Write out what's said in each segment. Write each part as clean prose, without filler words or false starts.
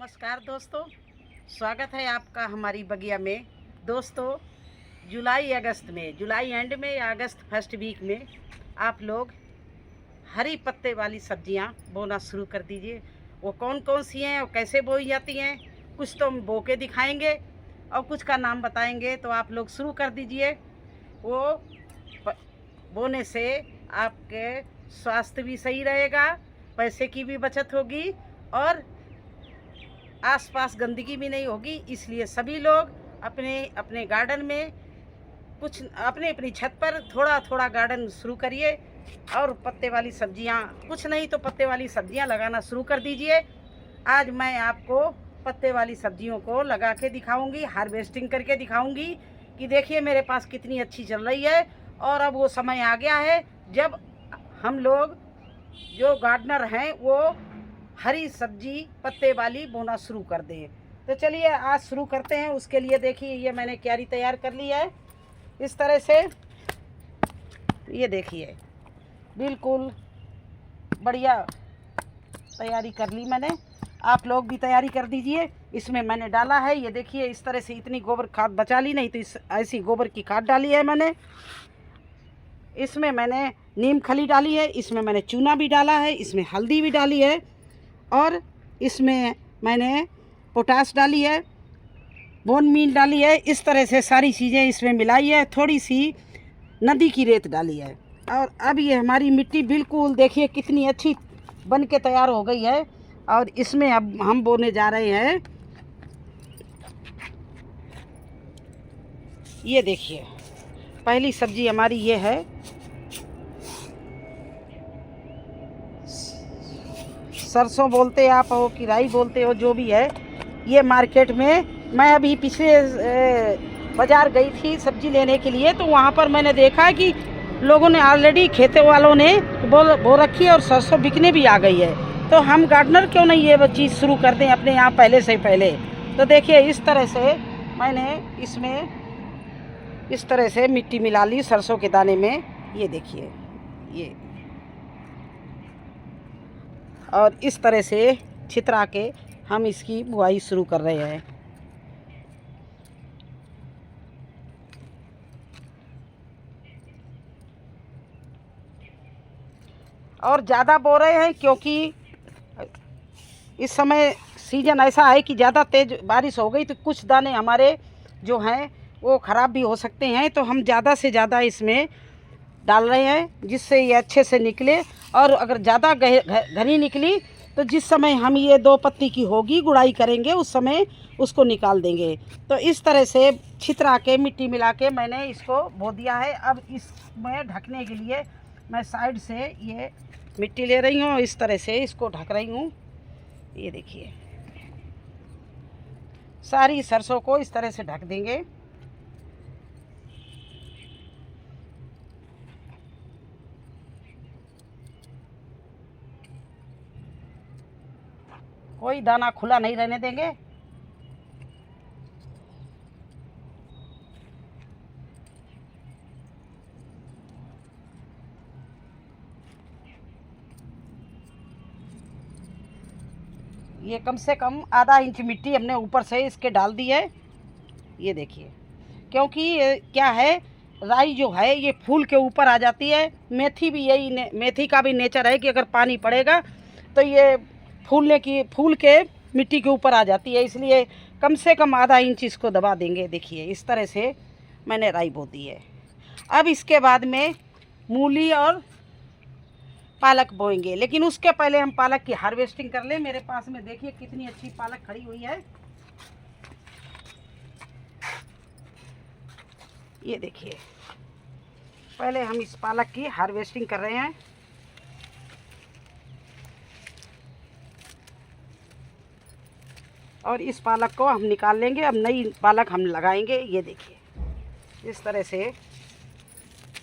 नमस्कार दोस्तों, स्वागत है आपका हमारी बगिया में। दोस्तों, जुलाई एंड में या अगस्त फर्स्ट वीक में आप लोग हरी पत्ते वाली सब्जियां बोना शुरू कर दीजिए। वो कौन कौन सी हैं और कैसे बोई जाती हैं, कुछ तो हम बो के दिखाएंगे और कुछ का नाम बताएंगे। तो आप लोग शुरू कर दीजिए। वो बोने से आपके स्वास्थ्य भी सही रहेगा, पैसे की भी बचत होगी और आसपास गंदगी भी नहीं होगी। इसलिए सभी लोग अपने अपने गार्डन में कुछ अपनी छत पर थोड़ा थोड़ा गार्डन शुरू करिए और पत्ते वाली सब्जियां, कुछ नहीं तो पत्ते वाली सब्जियां लगाना शुरू कर दीजिए। आज मैं आपको पत्ते वाली सब्जियों को लगा के दिखाऊंगी, हार्वेस्टिंग करके दिखाऊंगी कि देखिए मेरे पास कितनी अच्छी चल रही है। और अब वो समय आ गया है जब हम लोग जो गार्डनर हैं वो हरी सब्जी पत्ते वाली बोना शुरू कर दें। तो चलिए आज शुरू करते हैं। उसके लिए देखिए ये मैंने क्यारी तैयार कर ली है इस तरह से। ये देखिए बिल्कुल बढ़िया तैयारी कर ली मैंने, आप लोग भी तैयारी कर दीजिए। इसमें मैंने डाला है, ये देखिए इस तरह से, इतनी गोबर खाद बचा ली, नहीं तो इस ऐसी गोबर की खाद डाली है मैंने। इसमें मैंने नीम खली डाली है, इसमें मैंने चूना भी डाला है, इसमें हल्दी भी डाली है और इसमें मैंने पोटास डाली है, बोन मील डाली है। इस तरह से सारी चीज़ें इसमें मिलाई है, थोड़ी सी नदी की रेत डाली है। और अब ये हमारी मिट्टी बिल्कुल देखिए कितनी अच्छी बन के तैयार हो गई है। और इसमें अब हम बोने जा रहे हैं। ये देखिए पहली सब्जी हमारी ये है सरसों, बोलते आप हो कि राई बोलते हो, जो भी है। ये मार्केट में मैं अभी पिछले बाज़ार गई थी सब्जी लेने के लिए, तो वहाँ पर मैंने देखा कि लोगों ने ऑलरेडी, खेते वालों ने बो रखी है और सरसों बिकने भी आ गई है। तो हम गार्डनर क्यों नहीं ये चीज़ शुरू कर दें अपने यहाँ पहले से पहले। तो देखिए इस तरह से मैंने इसमें इस तरह से मिट्टी मिला ली सरसों के दाने में। ये देखिए ये, और इस तरह से छितरा के हम इसकी बुआई शुरू कर रहे हैं। और ज़्यादा बो रहे हैं क्योंकि इस समय सीजन ऐसा है कि ज़्यादा तेज़ बारिश हो गई तो कुछ दाने हमारे जो हैं वो ख़राब भी हो सकते हैं। तो हम ज़्यादा से ज़्यादा इसमें डाल रहे हैं जिससे ये अच्छे से निकले। और अगर ज़्यादा घनी निकली तो जिस समय हम ये 2 पत्ती की होगी गुड़ाई करेंगे उस समय उसको निकाल देंगे। तो इस तरह से छितरा के मिट्टी मिला के मैंने इसको बो दिया है। अब इसमें ढकने के लिए मैं साइड से ये मिट्टी ले रही हूँ, इस तरह से इसको ढक रही हूँ। ये देखिए सारी सरसों को इस तरह से ढक देंगे। कोई दाना खुला नहीं रहने देंगे। ये कम से कम आधा इंच मिट्टी हमने ऊपर से इसके डाल दी है। ये देखिए क्योंकि ये क्या है, राई जो है ये फूल के ऊपर आ जाती है। मेथी भी यही, मेथी का भी नेचर है कि अगर पानी पड़ेगा तो ये फूल के मिट्टी के ऊपर आ जाती है। इसलिए कम से कम आधा इंच इसको दबा देंगे। देखिए इस तरह से मैंने राई बो दी है। अब इसके बाद में मूली और पालक बोएंगे, लेकिन उसके पहले हम पालक की हार्वेस्टिंग कर लें। मेरे पास में देखिए कितनी अच्छी पालक खड़ी हुई है। ये देखिए पहले हम इस पालक की हार्वेस्टिंग कर रहे हैं। और इस पालक को हम निकाल लेंगे, अब नई पालक हम लगाएंगे। ये देखिए इस तरह से,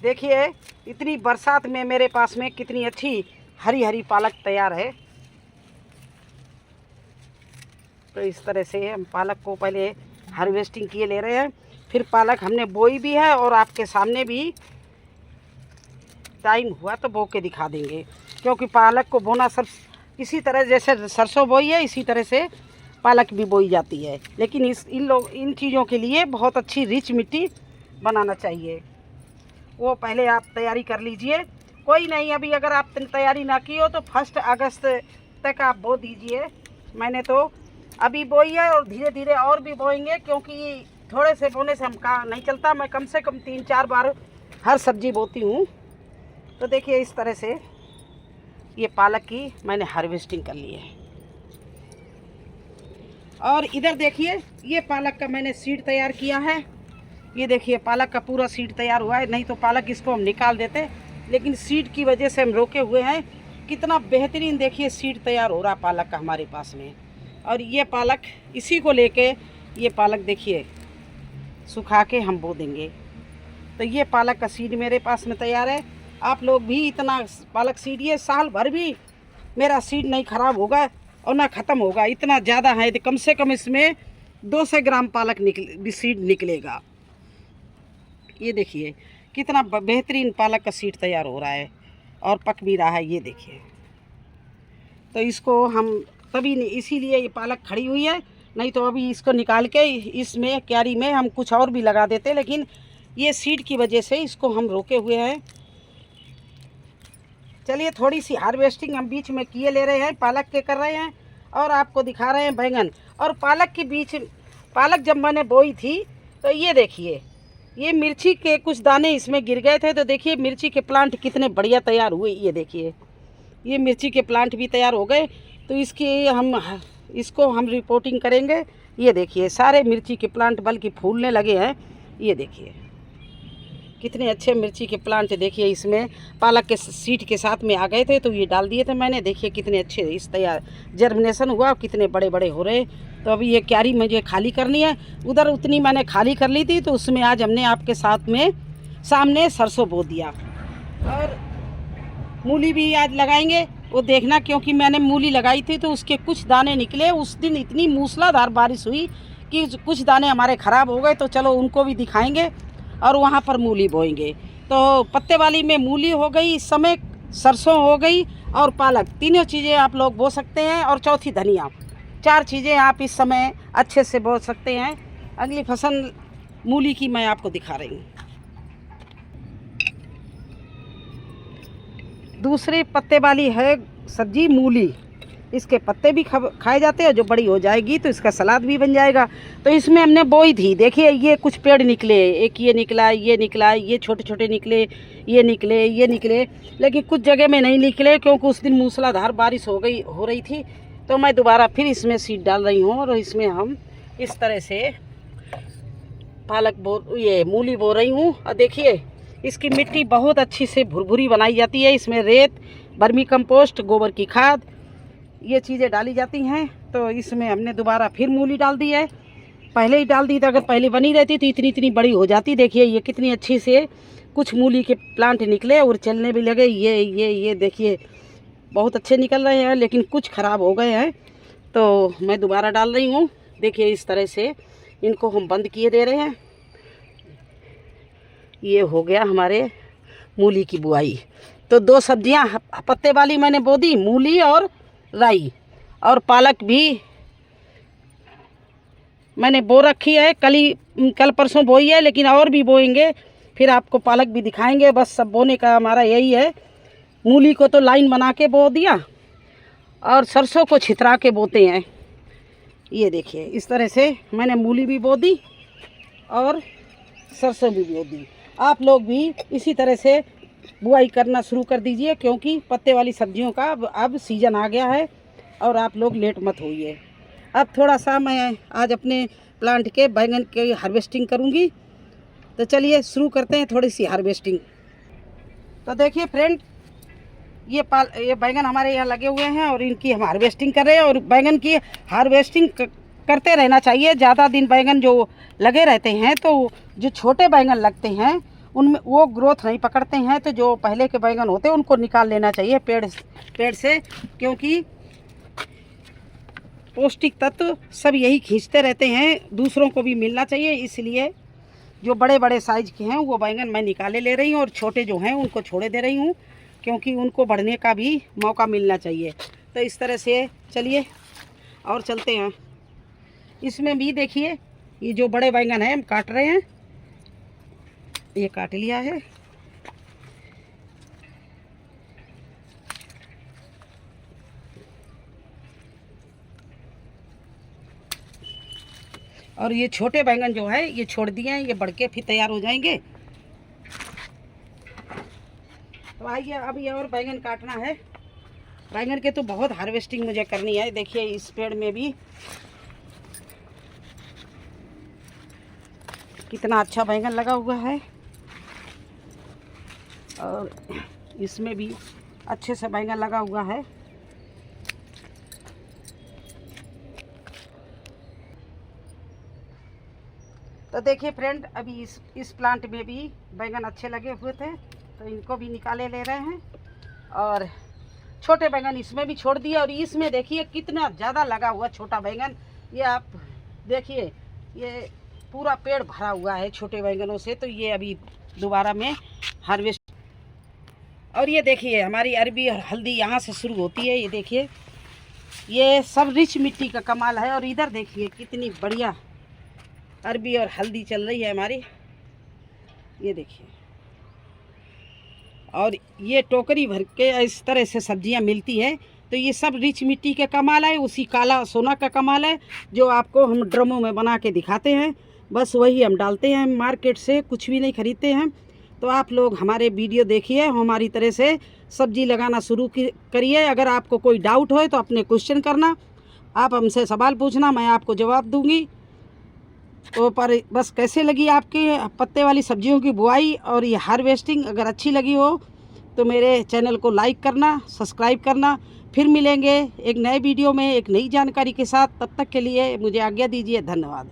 देखिए इतनी बरसात में मेरे पास में कितनी अच्छी हरी हरी पालक तैयार है। तो इस तरह से हम पालक को पहले हार्वेस्टिंग किए ले रहे हैं, फिर पालक हमने बोई भी है और आपके सामने भी टाइम हुआ तो बो के दिखा देंगे। क्योंकि पालक को बोना सब इसी तरह जैसे सरसों बोई है इसी तरह से पालक भी बोई जाती है, लेकिन इन चीज़ों के लिए बहुत अच्छी रिच मिट्टी बनाना चाहिए। वो पहले आप तैयारी कर लीजिए। कोई नहीं, अभी अगर आप तैयारी ना की हो तो 1 अगस्त तक आप बो दीजिए। मैंने तो अभी बोई है और धीरे धीरे और भी बोएंगे, क्योंकि थोड़े से बोने से हम का नहीं चलता। मैं कम से कम 3-4 बार हर सब्जी बोती हूँ। तो देखिए इस तरह से ये पालक की मैंने हार्वेस्टिंग कर ली है। और इधर देखिए ये पालक का मैंने सीड तैयार किया है। ये देखिए पालक का पूरा सीड तैयार हुआ है, नहीं तो पालक इसको हम निकाल देते, लेकिन सीड की वजह से हम रोके हुए हैं। कितना बेहतरीन देखिए सीड तैयार हो रहा पालक का हमारे पास में। और ये पालक इसी को लेके ये पालक देखिए सुखा के हम बो देंगे। तो ये पालक का सीड मेरे पास में तैयार है। आप लोग भी इतना पालक सीड, ये साल भर भी मेरा सीड नहीं ख़राब होगा और ना ख़त्म होगा। इतना ज़्यादा है, तो कम से कम इसमें 200 ग्राम पालक सीड निकलेगा। ये देखिए कितना बेहतरीन पालक का सीड तैयार हो रहा है और पक भी रहा है। ये देखिए, तो इसको हम तभी नहीं, इसीलिए ये पालक खड़ी हुई है, नहीं तो अभी इसको निकाल के इसमें क्यारी में हम कुछ और भी लगा देते, लेकिन ये सीड की वजह से इसको हम रोके हुए हैं। चलिए थोड़ी सी हार्वेस्टिंग हम बीच में किए ले रहे हैं, पालक के कर रहे हैं और आपको दिखा रहे हैं बैंगन। और पालक के बीच, पालक जब मैंने बोई थी तो ये देखिए ये मिर्ची के कुछ दाने इसमें गिर गए थे। तो देखिए मिर्ची के प्लांट कितने बढ़िया तैयार हुए। ये देखिए ये मिर्ची के प्लांट भी तैयार हो गए। तो इसको हम रिपोर्टिंग करेंगे। ये देखिए सारे मिर्ची के प्लांट बल्कि फूलने लगे हैं। ये देखिए कितने अच्छे मिर्ची के प्लांट, देखिए इसमें पालक के सीड के साथ में आ गए थे तो ये डाल दिए थे मैंने। देखिए कितने अच्छे इस तैयार जर्मिनेशन हुआ, कितने बड़े बड़े हो रहे। तो अभी ये क्यारी मुझे खाली करनी है, उधर उतनी मैंने खाली कर ली थी। तो उसमें आज हमने आपके साथ में सामने सरसों बो दिया और मूली भी आज लगाएंगे। वो देखना, क्योंकि मैंने मूली लगाई थी तो उसके कुछ दाने निकले। उस दिन इतनी मूसलाधार बारिश हुई कि कुछ दाने हमारे ख़राब हो गए। तो चलो उनको भी दिखाएंगे और वहाँ पर मूली बोएंगे। तो पत्ते वाली में मूली हो गई, इस समय सरसों हो गई और पालक, तीनों चीज़ें आप लोग बो सकते हैं। और चौथी धनिया, 4 चीज़ें आप इस समय अच्छे से बो सकते हैं। अगली फसल मूली की मैं आपको दिखा रही हूँ। दूसरे पत्ते वाली है सब्जी मूली। इसके पत्ते भी खाए जाते हैं। जो बड़ी हो जाएगी तो इसका सलाद भी बन जाएगा। तो इसमें हमने बोई थी, देखिए ये कुछ पेड़ निकले, एक ये निकला, ये निकला, ये छोटे छोटे निकले, ये निकले, ये निकले, लेकिन कुछ जगह में नहीं निकले क्योंकि उस दिन मूसलाधार बारिश हो रही थी। तो मैं दोबारा फिर इसमें सीड डाल रही हूँ और इसमें हम इस तरह से ये मूली बो रही हूँ। और देखिए इसकी मिट्टी बहुत अच्छी से भुरभुरी बनाई जाती है। इसमें रेत, वर्मी कंपोस्ट, गोबर की खाद, ये चीज़ें डाली जाती हैं। तो इसमें हमने दोबारा फिर मूली डाल दी है। पहले ही डाल दी तो अगर पहले बनी रहती तो इतनी इतनी बड़ी हो जाती। देखिए ये कितनी अच्छी से कुछ मूली के प्लांट निकले और चलने भी लगे। ये देखिए बहुत अच्छे निकल रहे हैं, लेकिन कुछ ख़राब हो गए हैं। तो मैं दोबारा डाल रही हूँ। देखिए इस तरह से इनको हम बंद किए दे रहे हैं। ये हो गया हमारे मूली की बुआई। तो 2 सब्जियां पत्ते वाली मैंने बो दी, मूली और राई, और पालक भी मैंने बो रखी है। कल परसों बोई है, लेकिन और भी बोएंगे, फिर आपको पालक भी दिखाएंगे। बस सब बोने का हमारा यही है। मूली को तो लाइन बना के बो दिया और सरसों को छितरा के बोते हैं। ये देखिए इस तरह से मैंने मूली भी बो दी और सरसों भी बो दी। आप लोग भी इसी तरह से बुआई करना शुरू कर दीजिए, क्योंकि पत्ते वाली सब्जियों का अब सीज़न आ गया है और आप लोग लेट मत होइए। अब थोड़ा सा मैं आज अपने प्लांट के बैंगन की हार्वेस्टिंग करूंगी। तो चलिए शुरू करते हैं थोड़ी सी हार्वेस्टिंग। तो देखिए फ्रेंड, ये बैंगन हमारे यहाँ लगे हुए हैं और इनकी हम हार्वेस्टिंग कर रहे हैं। और बैंगन की हार्वेस्टिंग करते रहना चाहिए। ज़्यादा दिन बैंगन जो लगे रहते हैं तो जो छोटे बैंगन लगते हैं उनमें वो ग्रोथ नहीं पकड़ते हैं। तो जो पहले के बैंगन होते हैं उनको निकाल लेना चाहिए पेड़ से, क्योंकि पौष्टिक तत्व सब यही खींचते रहते हैं, दूसरों को भी मिलना चाहिए। इसलिए जो बड़े बड़े साइज़ के हैं वो बैंगन मैं निकाले ले रही हूँ और छोटे जो हैं उनको छोड़े दे रही हूँ, क्योंकि उनको बढ़ने का भी मौका मिलना चाहिए। तो इस तरह से चलिए और चलते हैं। इसमें भी देखिए ये जो बड़े बैंगन हैं हम काट रहे हैं, ये काट लिया है। और ये छोटे बैंगन जो है ये छोड़ दिए हैं, ये बढ़ के फिर तैयार हो जाएंगे। तो आइए अब ये और बैंगन काटना है। बैंगन के तो बहुत हार्वेस्टिंग मुझे करनी है। देखिए इस पेड़ में भी कितना अच्छा बैंगन लगा हुआ है और इसमें भी अच्छे से बैंगन लगा हुआ है। तो देखिए फ्रेंड, अभी इस प्लांट में भी बैंगन अच्छे लगे हुए थे तो इनको भी निकाले ले रहे हैं। और छोटे बैंगन इसमें भी छोड़ दिए। और इसमें देखिए कितना ज़्यादा लगा हुआ छोटा बैंगन। ये आप देखिए ये पूरा पेड़ भरा हुआ है छोटे बैंगनों से। तो ये अभी दोबारा में हार्वेस्ट। और ये देखिए हमारी अरबी और हल्दी यहाँ से शुरू होती है। ये देखिए ये सब रिच मिट्टी का कमाल है। और इधर देखिए कितनी बढ़िया अरबी और हल्दी चल रही है हमारी, ये देखिए। और ये टोकरी भर के इस तरह से सब्जियां मिलती है। तो ये सब रिच मिट्टी का कमाल है, उसी काला सोना का कमाल है जो आपको हम ड्रमों में बना के दिखाते हैं। बस वही हम डालते हैं, मार्केट से कुछ भी नहीं खरीदते हैं। तो आप लोग हमारे वीडियो देखिए, हमारी तरह से सब्जी लगाना शुरू करिए। अगर आपको कोई डाउट हो तो अपने क्वेश्चन करना, आप हमसे सवाल पूछना, मैं आपको जवाब दूंगी। तो पर बस कैसे लगी आपके पत्ते वाली सब्जियों की बुआई और ये हार्वेस्टिंग, अगर अच्छी लगी हो तो मेरे चैनल को लाइक करना, सब्सक्राइब करना। फिर मिलेंगे एक नए वीडियो में एक नई जानकारी के साथ। तब तक के लिए मुझे आज्ञा दीजिए। धन्यवाद।